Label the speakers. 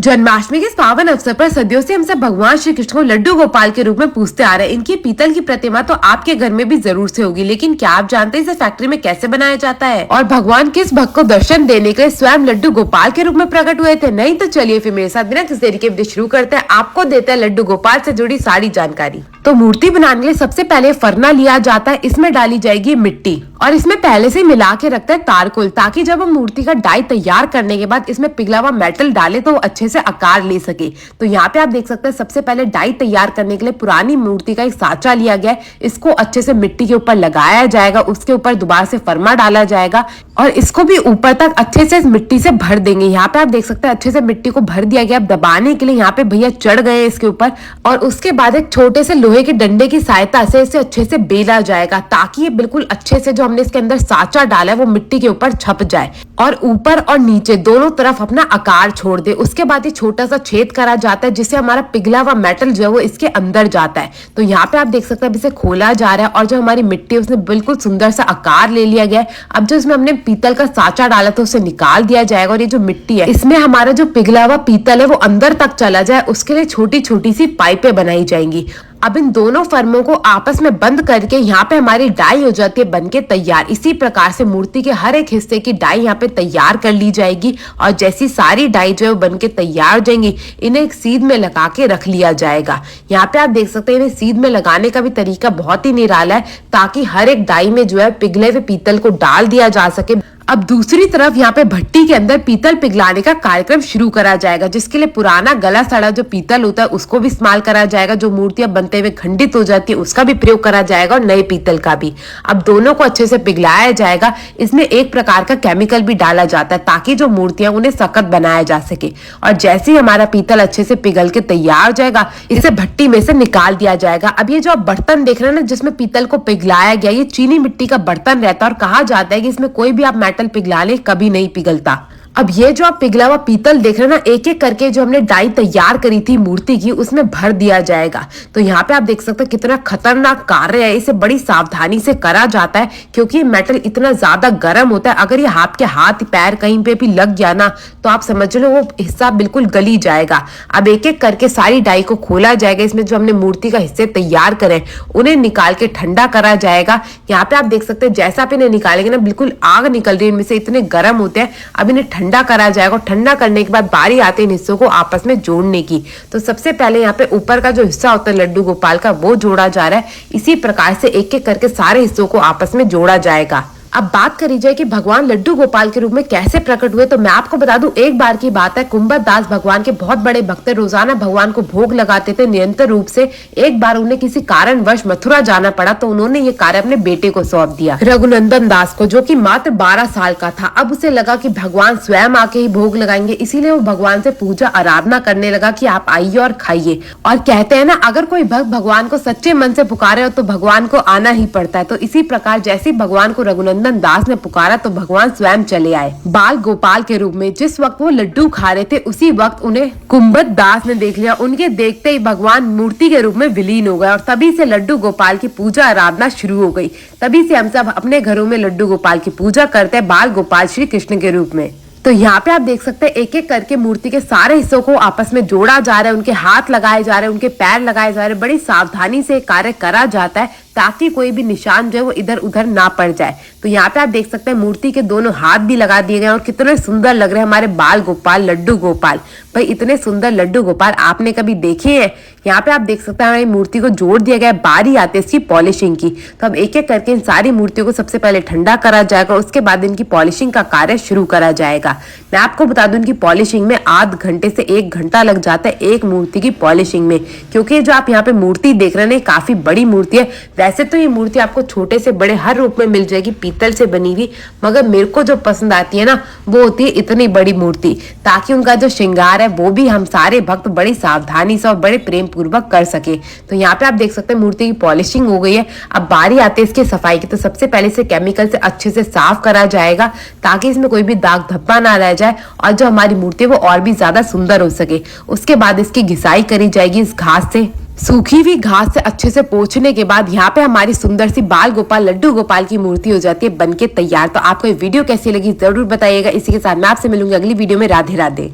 Speaker 1: जन्माष्टमी के इस पावन अवसर पर सदियों से हम सब भगवान श्री कृष्ण को लड्डू गोपाल के रूप में पूजते आ रहे हैं। इनकी पीतल की प्रतिमा तो आपके घर में भी जरूर से होगी, लेकिन क्या आप जानते हैं इसे फैक्ट्री में कैसे बनाया जाता है और भगवान किस भक्त को दर्शन देने के लिए स्वयं लड्डू गोपाल के रूप में प्रकट हुए थे? नहीं तो चलिए फिर मेरे साथ बिना किसी देरी के वीडियो शुरू करते हैं। आपको देते हैं लड्डू गोपाल से जुड़ी सारी जानकारी। तो मूर्ति बनाने के लिए सबसे पहले फरना लिया जाता है, इसमें डाली जाएगी मिट्टी और इसमें पहले से मिला के रखते हैं तारकोल, ताकि जब हम मूर्ति का डाई तैयार करने के बाद इसमें पिघला हुआ मेटल डाले तो वो अच्छे से आकार ले सके। तो यहाँ पे आप देख सकते हैं सबसे पहले डाई तैयार करने के लिए पुरानी मूर्ति का एक साँचा लिया गया है, इसको अच्छे से मिट्टी के ऊपर लगाया जाएगा, उसके ऊपर दोबारा से फरमा डाला जाएगा और इसको भी ऊपर तक अच्छे से मिट्टी से भर देंगे। यहाँ पे आप देख सकते हैं अच्छे से मिट्टी को भर दिया गया। अब दबाने के लिए यहाँ पे भैया चढ़ गए इसके ऊपर और उसके बाद एक छोटे से लोहे के डंडे की सहायता से इसे अच्छे से बेला जाएगा, ताकि ये बिल्कुल अच्छे से जो हमने इसके अंदर साँचा डाला है वो मिट्टी के ऊपर छप जाए और ऊपर और नीचे दोनों तरफ अपना आकार छोड़ दे। उसके बाद ये छोटा सा छेद करा जाता है जिससे हमारा पिघला हुआ मेटल जो है वो इसके अंदर जाता है। तो यहाँ पे आप देख सकते हैं इसे खोला जा रहा है और जो हमारी मिट्टी है उसने बिल्कुल सुंदर सा आकार ले लिया गया है। अब जो इसमें हमने पीतल का साँचा डाला था उसे निकाल दिया जाएगा और ये जो मिट्टी है इसमें हमारा जो पिघला हुआ पीतल है वो अंदर तक चला जाए, उसके लिए छोटी छोटी सी पाइपें बनाई जाएंगी। अब इन दोनों फर्मों को आपस में बंद करके यहाँ पे हमारी डाई हो जाती है बनके तैयार। इसी प्रकार से मूर्ति के हर एक हिस्से की डाई यहाँ पे तैयार कर ली जाएगी और जैसी सारी डाई जो है वो बनके तैयार हो जाएंगी, इन्हें एक सीध में लगा के रख लिया जाएगा। यहाँ पे आप देख सकते हैं इन्हें सीध में लगाने का भी तरीका बहुत ही निराला है, ताकि हर एक डाई में जो है पिघले हुए पीतल को डाल दिया जा सके। अब दूसरी तरफ यहाँ पे भट्टी के अंदर पीतल पिघलाने का कार्यक्रम शुरू करा जाएगा, जिसके लिए पुराना गला सड़ा जो पीतल होता है उसको भी इस्तेमाल करा जाएगा। जो मूर्तियां बनते हुए खंडित हो जाती है उसका भी प्रयोग करा जाएगा और नए पीतल का भी। अब दोनों को अच्छे से पिघलाया जाएगा। इसमें एक प्रकार का केमिकल भी डाला जाता है ताकि जो मूर्तियां उन्हें सख्त बनाया जा सके। और जैसे ही हमारा पीतल अच्छे से पिघल के तैयार हो जाएगा, इसे भट्टी में से निकाल दिया जाएगा। अब ये जो आप बर्तन देख रहे हैं ना जिसमें पीतल को पिघलाया गया, ये चीनी मिट्टी का बर्तन रहता है और कहा जाता है कि इसमें कोई भी आप पिघला ले कभी नहीं पिघलता। अब ये जो आप पिघला हुआ पीतल देख रहे हैं ना, एक एक करके जो हमने डाई तैयार करी थी मूर्ति की उसमें भर दिया जाएगा। तो यहाँ पे आप देख सकते हैं कितना खतरनाक कार्य है। इसे बड़ी सावधानी से करा जाता है क्योंकि ये मेटल इतना ज्यादा गर्म होता है। अगर ये हाथ पैर कहीं पे भी लग गया ना तो आप समझ लो वो हिस्सा बिल्कुल गली जाएगा। अब एक एक करके सारी डाई को खोला जाएगा। इसमें जो हमने मूर्ति का हिस्से तैयार करे उन्हें निकाल के ठंडा करा जाएगा। यहाँ पे आप देख सकते हैं जैसा आप इन्हें निकालेंगे ना बिल्कुल आग निकल रही है इनमें से, इतने गर्म होते हैं। अब इन्हें ठंडा करा जाएगा और ठंडा करने के बाद बारी आती है इन हिस्सों को आपस में जोड़ने की। तो सबसे पहले यहाँ पे ऊपर का जो हिस्सा होता है लड्डू गोपाल का वो जोड़ा जा रहा है। इसी प्रकार से एक एक करके सारे हिस्सों को आपस में जोड़ा जाएगा। अब बात करी जाए कि भगवान लड्डू गोपाल के रूप में कैसे प्रकट हुए, तो मैं आपको बता दूं एक बार की बात है। कुंभद दास भगवान के बहुत बड़े भक्त, रोजाना भगवान को भोग लगाते थे निरंतर रूप से। एक बार उन्हें किसी कारणवश मथुरा जाना पड़ा तो उन्होंने ये कार्य अपने बेटे को सौंप दिया, रघुनंदन दास को, जो कि मात्र 12 साल का था। अब उसे लगा कि भगवान स्वयं आके ही भोग लगाएंगे, इसीलिए वो भगवान से पूजा आराधना करने लगा कि आप आइए और खाइए। और कहते हैं ना अगर कोई भक्त भगवान को सच्चे मन से पुकारे हो तो भगवान को आना ही पड़ता है। तो इसी प्रकार जैसे भगवान को रघुनंदन दास ने पुकारा तो भगवान स्वयं चले आए बाल गोपाल के रूप में। जिस वक्त वो लड्डू खा रहे थे उसी वक्त उन्हें कुंभद दास ने देख लिया। उनके देखते ही भगवान मूर्ति के रूप में विलीन हो गए और तभी से लड्डू गोपाल की पूजा आराधना शुरू हो गई। तभी से हम सब अपने घरों में लड्डू गोपाल की पूजा करते हैं बाल गोपाल श्री कृष्ण के रूप में। तो यहाँ पे आप देख सकते हैं एक एक करके मूर्ति के सारे हिस्सों को आपस में जोड़ा जा रहा है, उनके हाथ लगाए जा रहे हैं, उनके पैर लगाए जा रहे हैं। बड़ी सावधानी से कार्य करा जाता है ताकि कोई भी निशान जो है वो इधर उधर ना पड़ जाए। तो यहाँ पे आप देख सकते हैं मूर्ति के दोनों हाथ भी लगा दिए गए और कितने सुंदर लग रहे हैं हमारे बाल गोपाल लड्डू गोपाल। भाई इतने सुंदर लड्डू गोपाल आपने कभी देखे हैं? यहाँ पे आप देख सकते हैं हमारी मूर्ति को जोड़ दिया गया। बारी आती है इसकी पॉलिशिंग की। तो अब एक एक करके इन सारी मूर्तियों को सबसे पहले ठंडा करा जाएगा, उसके बाद इनकी पॉलिशिंग का कार्य शुरू करा जाएगा। मैं आपको बता दूं इनकी पॉलिशिंग में आध घंटे से 1 घंटा लग जाता है एक मूर्ति की पॉलिशिंग में, क्योंकि जो आप यहाँ पे मूर्ति देख रहे हैं काफी बड़ी मूर्ति है। वैसे तो ये मूर्ति आपको छोटे से बड़े हर रूप में मिल जाएगी पीतल से बनी हुई, मगर मेरे को जो पसंद आती है ना वो होती है इतनी बड़ी मूर्ति, ताकि उनका जो श्रृंगार है वो भी हम सारे भक्त बड़ी सावधानी से और बड़े प्रेम पूर्वक कर सके। तो यहाँ पे आप देख सकते हैं मूर्ति की पॉलिशिंग हो गई है। अब बारी आती है इसकी सफाई की। तो सबसे पहले इसे केमिकल से अच्छे से साफ करा जाएगा ताकि इसमें कोई भी दाग धब्बा ना रह जाए और जो हमारी मूर्ति है वो और भी ज्यादा सुंदर हो सके। उसके बाद इसकी घिसाई करी जाएगी इस घास से। सूखी हुई घास से अच्छे से पोंछने के बाद यहाँ पे हमारी सुंदर सी बाल गोपाल लड्डू गोपाल की मूर्ति हो जाती है बनके तैयार। तो आपको ये वीडियो कैसी लगी जरूर बताइएगा। इसी के साथ मैं आपसे मिलूंगी अगली वीडियो में। राधे राधे।